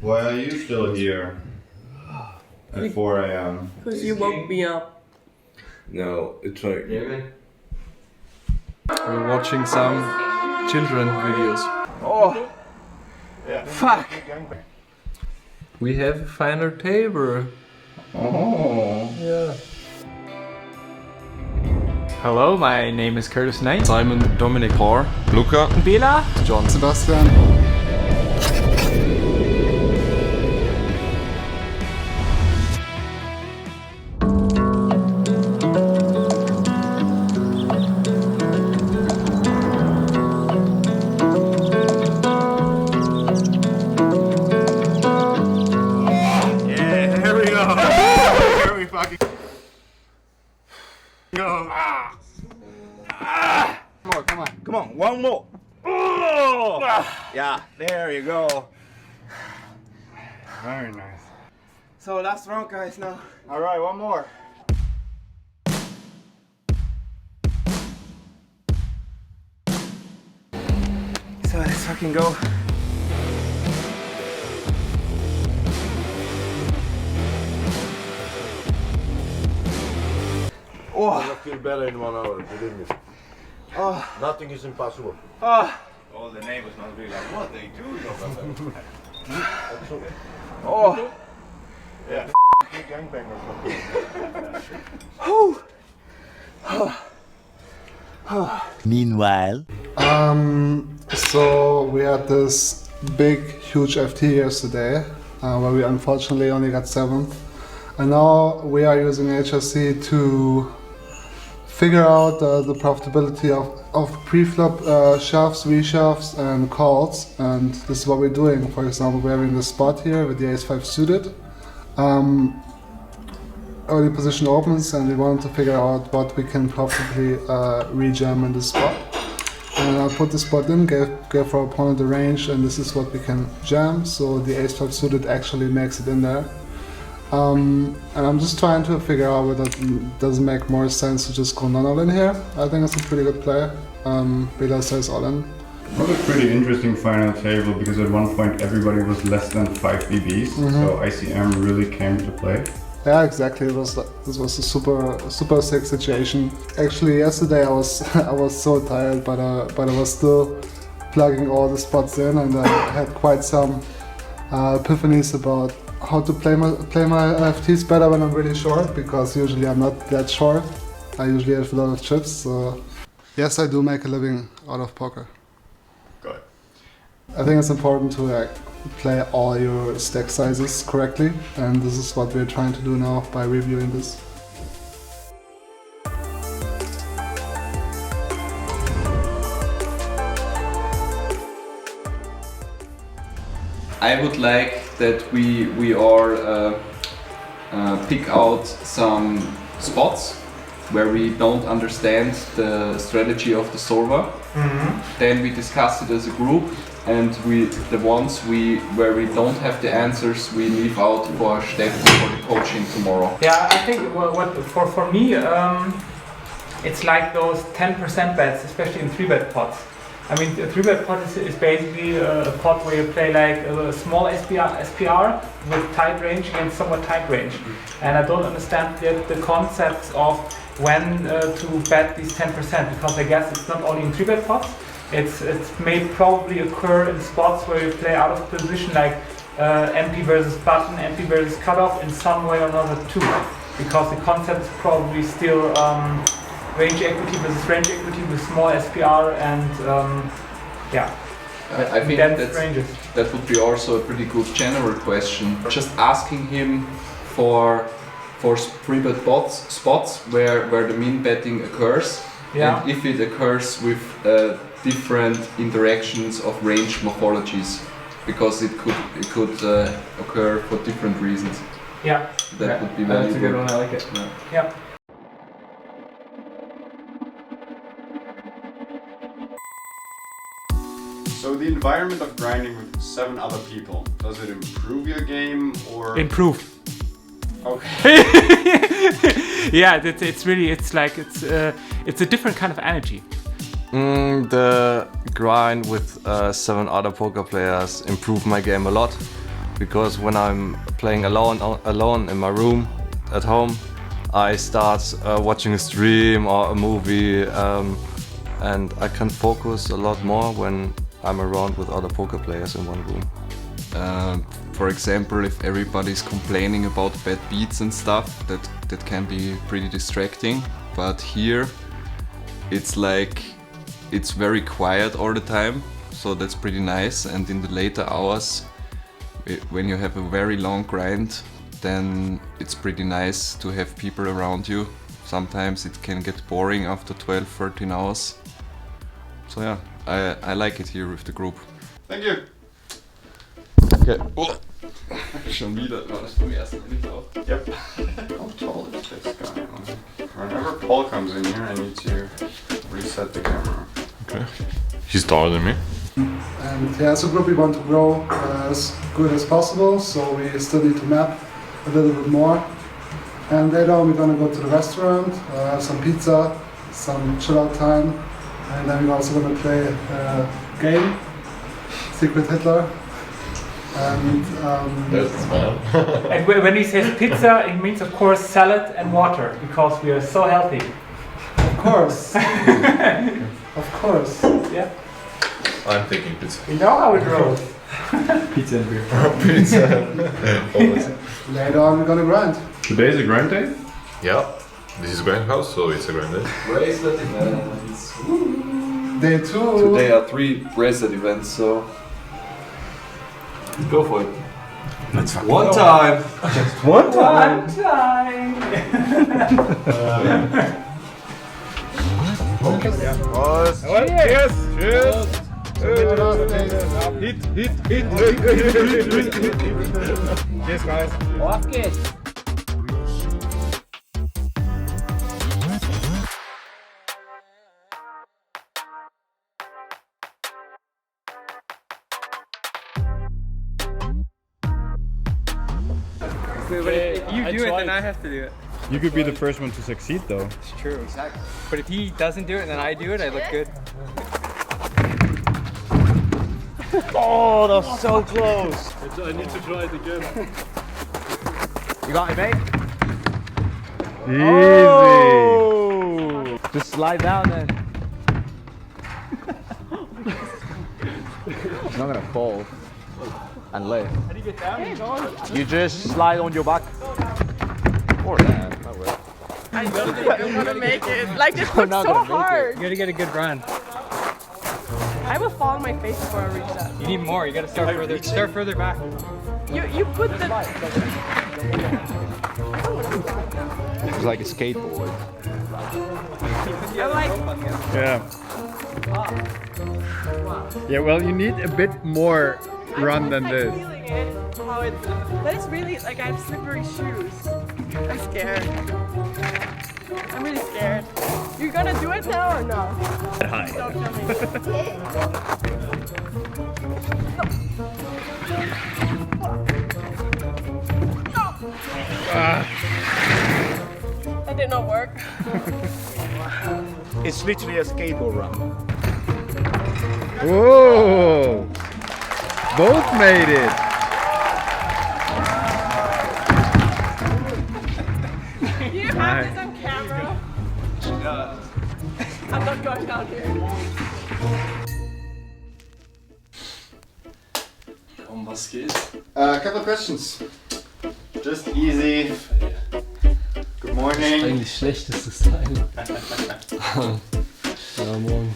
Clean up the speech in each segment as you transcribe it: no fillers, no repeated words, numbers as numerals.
Why are you still here at 4 a.m.? Because you woke me up. No, it's like... We're watching some children videos. Oh! Yeah. Fuck! We have a final table. Oh. Yeah. Hello, my name is Curtis Knight. Simon, Dominic, Har, Luca, Bela. John, Sebastian. come on, one more! Oh! Yeah, there you go. Very nice. So last round, guys, now. Alright, one more. So let's fucking go. Oh! I feel better in 1 hour, believe me. Oh! Nothing is impossible. Oh! All the neighbors must be like, what they do? Oh! Yeah. Gangbanger. Meanwhile, So we had this big, huge FT yesterday, where we unfortunately only got 7th. And now we are using HRC to figure out the profitability of pre-flop shoves, reshoves and calls. And this is what we're doing. For example, we're having this spot here with the ace-5 suited. Early position opens and we wanted to figure out what we can profitably rejam in this spot. And I put the spot in, gave our opponent the range, and this is what we can jam. So the ace-5 suited actually makes it in there. And I'm just trying to figure out whether it doesn't make more sense to just go non-all in here. I think it's a pretty good play. Bela says all in. It was a pretty interesting final table because at one point everybody was less than 5 BBs, so ICM really came to play. Yeah, exactly. This was a super sick situation. Actually, yesterday I was so tired, but I was still plugging all the spots in, and I had quite some epiphanies about how to play my FTs better when I'm really short, because usually I'm not that short. I usually have a lot of chips. So yes, I do make a living out of poker. Good. I think it's important to play all your stack sizes correctly, and this is what we're trying to do now by reviewing this. I would like that we all pick out some spots where we don't understand the strategy of the solver. Then we discuss it as a group, and the ones where we don't have the answers, we leave out for steps for the coaching tomorrow. Yeah, I think for me, it's like those 10% bets, especially in 3-bet pots. I mean, a 3-bet pot is basically a pot where you play like a small SPR with tight range against somewhat tight range. And I don't understand yet the concepts of when to bet these 10%, because I guess it's not only in 3-bet pots. It may probably occur in spots where you play out of position, like MP versus button, MP versus cutoff, in some way or another too. Because the concept is probably still range equity versus range equity with small SPR and yeah. I think that would be also a pretty good general question. Just asking him for 3-bet spots where the min betting occurs, and if it occurs with different interactions of range morphologies, because it could occur for different reasons. Yeah, that would be valuable. That's a good one. I like it. Yeah. So the environment of grinding with 7 other people, does it improve your game or? Improve. Okay. Yeah, it's a different kind of energy. The grind with 7 other poker players improved my game a lot. because when I'm playing alone in my room at home, I start watching a stream or a movie, and I can focus a lot more when I'm around with other poker players in one room. For example, if everybody's complaining about bad beats and stuff, that can be pretty distracting. But here, it's like, it's very quiet all the time, so that's pretty nice. And in the later hours, when you have a very long grind, then it's pretty nice to have people around you. Sometimes it can get boring after 12-13 hours. So yeah, I like it here with the group. Thank you. Okay. Oh. Schon wieder. War das beim ersten Mal nicht auch? Yep. How tall is this guy? Whenever Paul comes in here, I need to reset the camera. Okay. He's taller than me. And yeah, as a group we want to grow as good as possible, so we still need to map a little bit more. And later on we're gonna go to the restaurant, have some pizza, some chill out time, and then we're also gonna play a game, Secret Hitler. And That's fun. And when he says pizza, it means of course salad and water, because we are so healthy. of course, of course. Yeah. I'm thinking pizza. We know how it rolls. Pizza and beer. Pizza. Later on we're gonna grind. Today's a grind day? Yeah. This is Grindhouse, so it's a grind day. Bracelet events. Day 2. Today are 3 bracelet events, so go for it. That's fun. One time! Just one time! One time! Cheers! Cheers! Cheers, guys. Auf geht's! But if you do it, then I have to do it. You could be the first one to succeed though. It's true. Exactly. But if he doesn't do it, then I do it, I look good. Oh, that's so close. I need to try it again. You got it, mate? Easy. Oh. Just slide down then. It's not gonna fall and lay. How do you get down? You just slide on your back. Or that. That will. I don't think I'm gonna make it. Like this looks so hard. You gotta get a good run. I will fall on my face before I reach that. You need more. You gotta start further. Start further back. You put the. It's like a skateboard. I'm like. Yeah. Yeah, well, you need a bit more run than this. I'm feeling it. How it. That is really like I have slippery shoes. I'm scared. I'm really scared. You're gonna do it now or no? Hi. Stop filming. That did not work. It's literally a skateboard run. Whoa! Both made it. Do you have this on camera? I'm not going down here. Was geht? A couple of questions. Just easy. Good morning. Eigentlich schlechtestes Teil. Ja, morgen.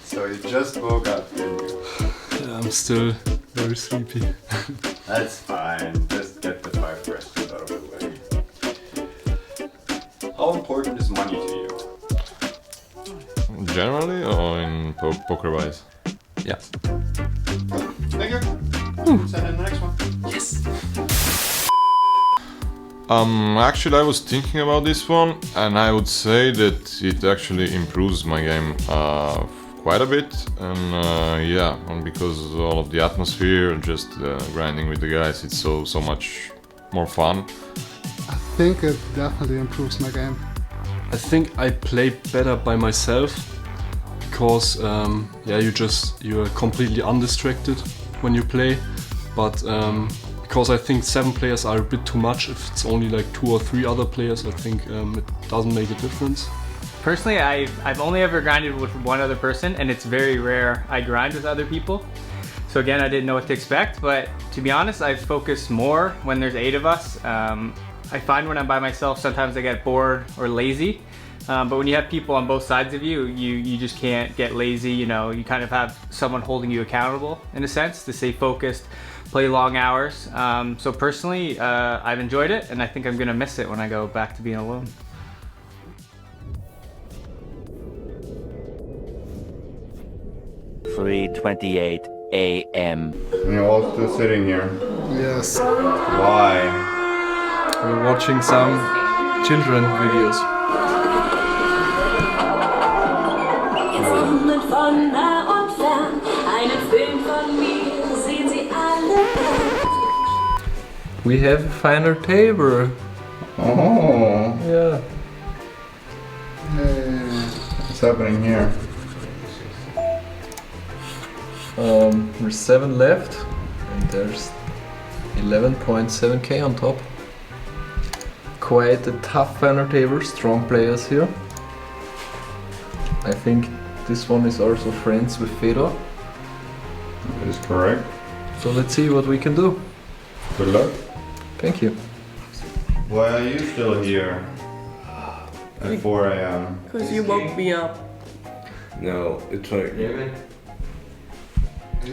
So you just woke up, didn't you? Yeah, I'm still very sleepy. That's fine. Just get the 5 questions out of the way. How important is money to you? Generally or in poker wise? Yeah. Thank you. Send in the next one. Yes! Actually I was thinking about this one and I would say that it actually improves my game quite a bit, and yeah, and because all of the atmosphere, just grinding with the guys, it's so much more fun. I think it definitely improves my game. I think I play better by myself because yeah, you're completely undistracted when you play, but because I think 7 players are a bit too much. If it's only like 2 or 3 other players, I think it doesn't make a difference. Personally, I've only ever grinded with one other person, and it's very rare I grind with other people. So again, I didn't know what to expect, but to be honest, I focus more when there's 8 of us. I find when I'm by myself, sometimes I get bored or lazy. But when you have people on both sides of you, you just can't get lazy. You know, you kind of have someone holding you accountable in a sense to stay focused, play long hours. So personally, I've enjoyed it, and I think I'm gonna miss it when I go back to being alone. (3:28 a.m.) And you're all still sitting here. Yes. Why? We're watching some children videos. We have a final table. Oh. Yeah. What's happening here? There's 7 left, and there's 11.7k on top. Quite a tough final table, strong players here. I think this one is also friends with Fedor. That is correct. So let's see what we can do. Good luck. Thank you. Why are you still here at 4 a.m.? Because you woke me up. No, it's like...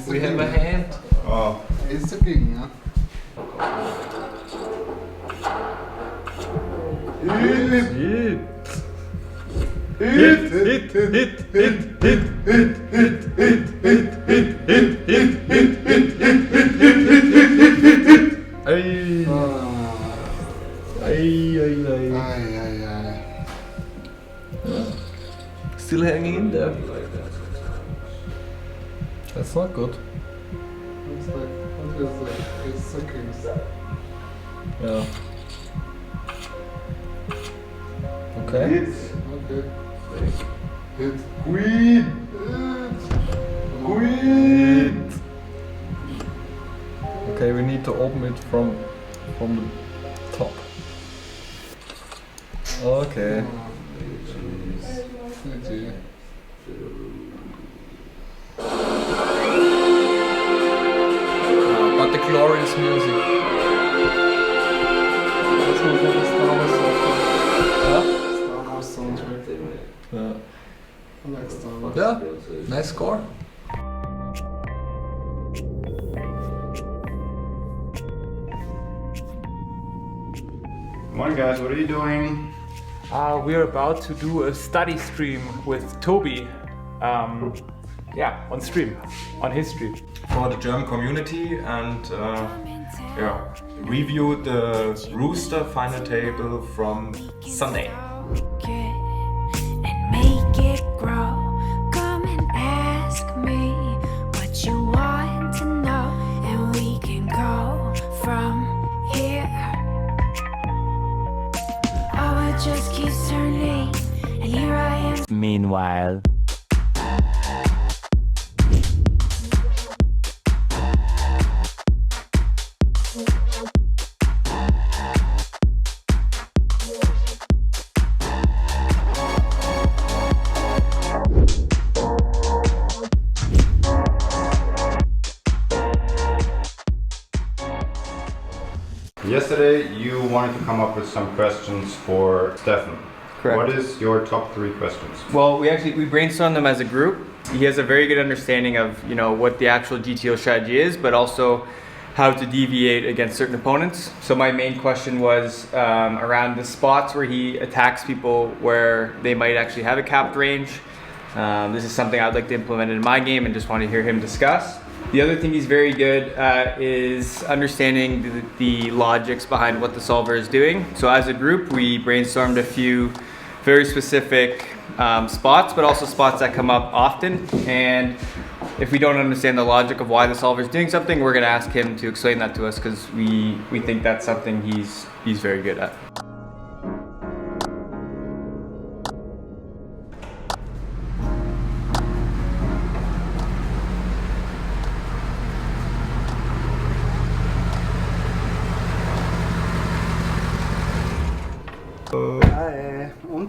We have a hand. Oh. It's the king, huh? Still hanging in there. That's not good. It's like, what is it? It's the kings. Yeah. Okay. Okay. Hit. Queen! Queen! Okay, we need to open it from the top. Okay. But the glorious music. That's not the Star Wars soundtrack. Huh? Star Wars soundtrack. Yeah. I like Star Wars. Yeah, nice score. Come on guys, what are you doing? We're about to do a study stream with Toby. Yeah, on stream, on his stream. For the German community and yeah, review the Rooster final table from Sunday. And make it grow. Come and ask me what you want to know, and we can go from here. Oh, it just keeps turning, and here I am. Meanwhile. Yesterday you wanted to come up with some questions for Stefan. Correct. What is your top 3 questions? Well, we brainstormed them as a group. He has a very good understanding of, you know, what the actual GTO strategy is, but also how to deviate against certain opponents. So my main question was around the spots where he attacks people where they might actually have a capped range. This is something I'd like to implement in my game and just want to hear him discuss. The other thing he's very good at is understanding the logics behind what the solver is doing. So as a group, we brainstormed a few very specific spots, but also spots that come up often. And if we don't understand the logic of why the solver is doing something, we're going to ask him to explain that to us because we think that's something he's very good at.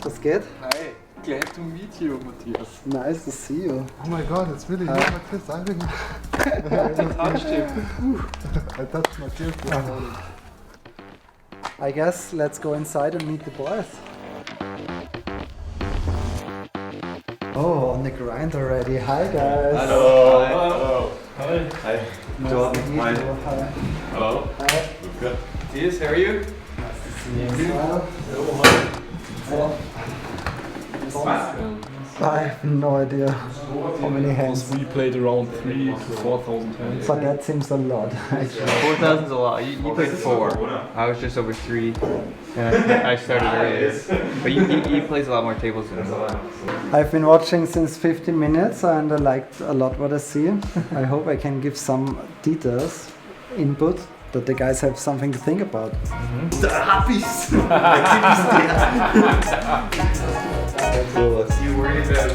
was geht? Hi, glad to meet you, Matthias. Nice to see you. Oh my god, it's really you, Matthias Eibinger. I touched Matthias this morning. I guess let's go inside and meet the boys. Oh, on the grind already. Hi guys. Hello. Hello. Hi. Hi. Nice Jordan. to meet Hi. you. Hi. Hello. Hi. Good. Matthias, how are you? I have no idea how many hands. We played around 3,000 to 4,000 hands. But that seems a lot. 4,000's a lot. You played 4. I was just over 3. And I started earlier. But he plays a lot more tables than me. I've been watching since 15 minutes and I liked a lot what I see. I hope I can give some details, input, that the guys have something to think about. The happies! You worried about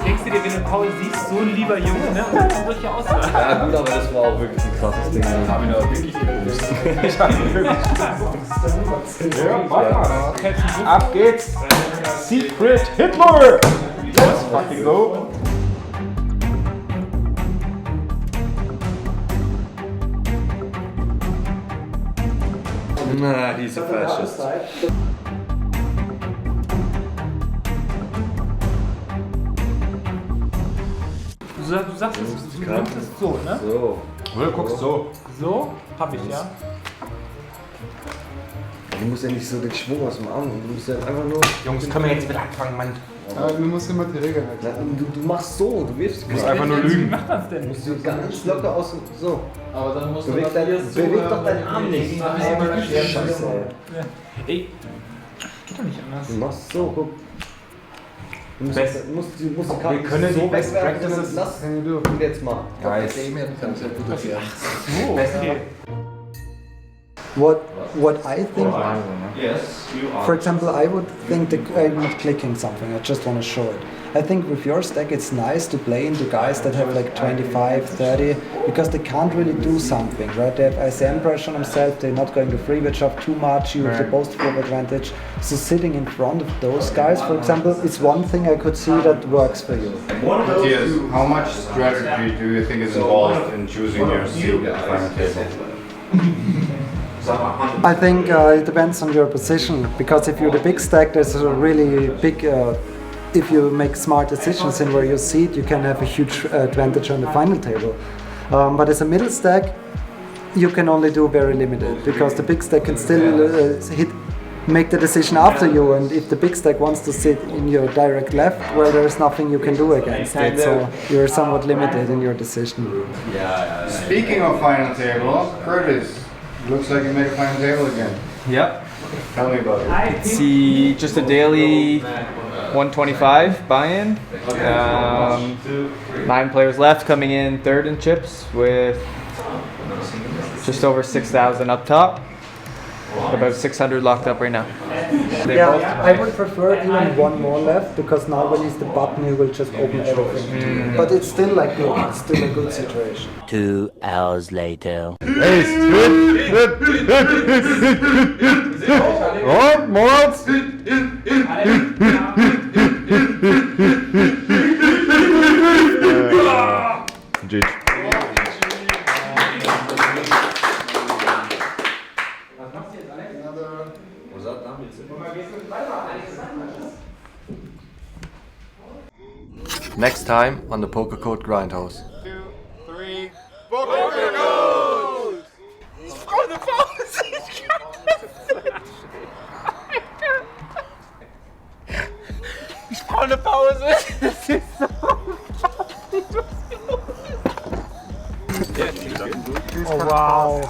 Denkst du dir, wenn du Paul siehst, so ein lieber Junge, ne? Und dann solche Aussagen? Ja gut, aber das war auch wirklich ein krasses Ding. Ich habe ihn aber wirklich gewusst. Ich habe ihn wirklich gewusst. Ja, weiter. Ab geht's. Secret Hitler. Let's fucking go. Nah, he's a fascist. Du sagst es, du nimmst es so, ne? So. Oder guckst so. So? Hab ich, ja. Du musst ja nicht so den Schwung aus dem Arm. Du musst ja einfach nur. Jungs, können wir jetzt mit anfangen, Mann? Ja, du musst immer die Regeln erklären. Du machst so, du wirfst. Du musst einfach nur lügen. Wie macht das denn? Du musst du ganz locker aus. So. Aber dann musst Beweg doch deinen Arm nicht. Scheiße. Ey, geht doch nicht anders. Du machst so, guck. Du musst die Karte Wir können so die Best wegwerfen, Practices. lass du jetzt mal. Guys. Okay. What I think, Yes, you are. for example, I would think that I'm not clicking something, I just want to show it. I think with your stack it's nice to play into guys that have like 25, 30, because they can't really do something, right? They have ICM pressure on themselves, they're not going to free bet shove too much, you have the post flop advantage. So sitting in front of those guys, for example, is one thing I could see that works for you. Matthias, how much strategy do you think is involved in choosing your seat at the final table? I think it depends on your position, because if you're the big stack, there's a really big, if you make smart decisions in where you seat, you can have a huge advantage on the final table. But as a middle stack, you can only do very limited, because the big stack can still make the decision after you, and if the big stack wants to sit in your direct left, well, there's nothing you can do against it, so you're somewhat limited in your decision. Speaking of final table, Curtis, looks like you made a final table again. Yep. Tell me about it. See, just a daily 125 buy-in. 9 players left, coming in third in chips with just over 6,000 up top. About 600 locked up right now. Yeah, I would prefer even one more left, because now when he's the button, he will just open everything. But it's still like good, it's still a good situation. 2 hours later. Oh, Moritz! Next time on the Pokercode Grindhouse. 2, 3, Pokercode! Ich brauche eine Pause. Das ist so oh wow.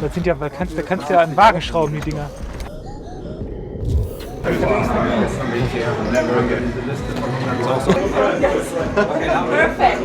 Das sind ja, da kannst du ja an den Wagen schrauben, die Dinger. Perfect.